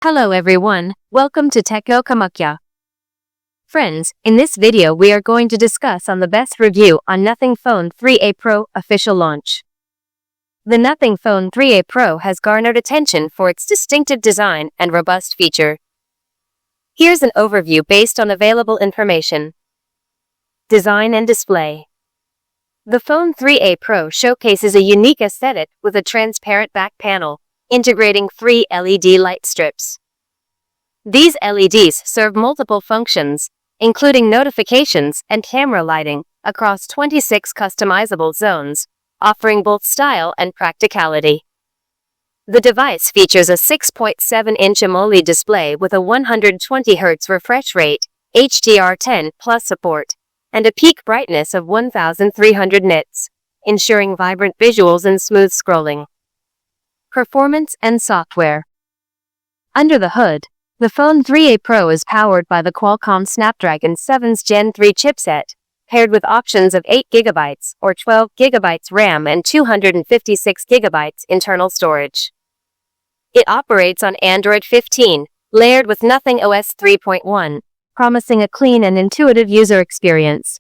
Hello everyone, welcome to Techno Kamakhya. Friends, in this video we are going to discuss on the best review on Nothing Phone 3a Pro official launch. The Nothing Phone 3a Pro has garnered attention for its distinctive design and robust feature. Here's an overview based on available information. Design and display. The Phone 3a Pro showcases a unique aesthetic with a transparent back panel, integrating 3 LED light strips. These LEDs serve multiple functions, including notifications and camera lighting, across 26 customizable zones, offering both style and practicality. The device features a 6.7-inch AMOLED display with a 120 Hz refresh rate, HDR10 Plus support, and a peak brightness of 1300 nits, ensuring vibrant visuals and smooth scrolling. Performance and software. Under the hood, the Phone 3a Pro is powered by the Qualcomm Snapdragon 7's Gen 3 chipset, paired with options of 8GB or 12GB RAM and 256GB internal storage. It operates on Android 15, layered with Nothing OS 3.1, promising a clean and intuitive user experience.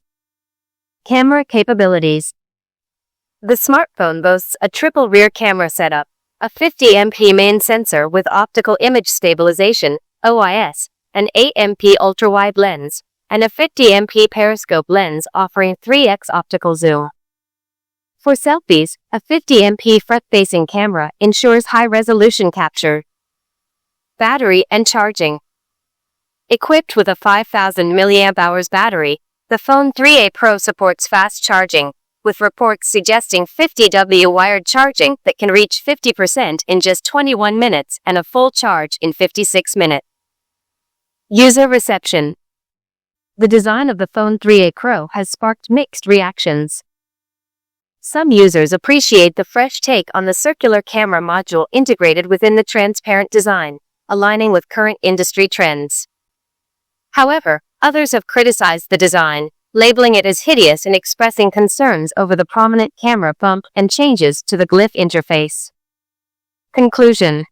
Camera capabilities. The smartphone boasts a triple rear camera setup, a 50MP main sensor with optical image stabilization, OIS, an 8MP ultra-wide lens, and a 50MP periscope lens offering 3x optical zoom. For selfies, a 50MP front-facing camera ensures high-resolution capture. Battery and charging. Equipped with a 5000 mAh battery, the Phone 3a Pro supports fast charging, with reports suggesting 50W wired charging that can reach 50% in just 21 minutes and a full charge in 56 minutes. User reception. The design of the Phone 3a Pro has sparked mixed reactions. Some users appreciate the fresh take on the circular camera module integrated within the transparent design, aligning with current industry trends. However, others have criticized the design, labeling it as hideous and expressing concerns over the prominent camera bump and changes to the glyph interface. Conclusion.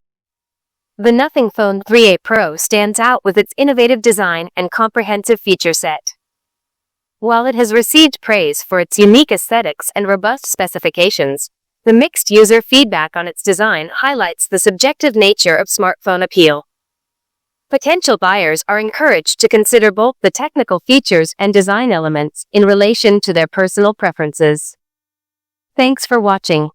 The Nothing Phone 3a Pro stands out with its innovative design and comprehensive feature set. While it has received praise for its unique aesthetics and robust specifications, the mixed user feedback on its design highlights the subjective nature of smartphone appeal. Potential buyers are encouraged to consider both the technical features and design elements in relation to their personal preferences. Thanks for watching.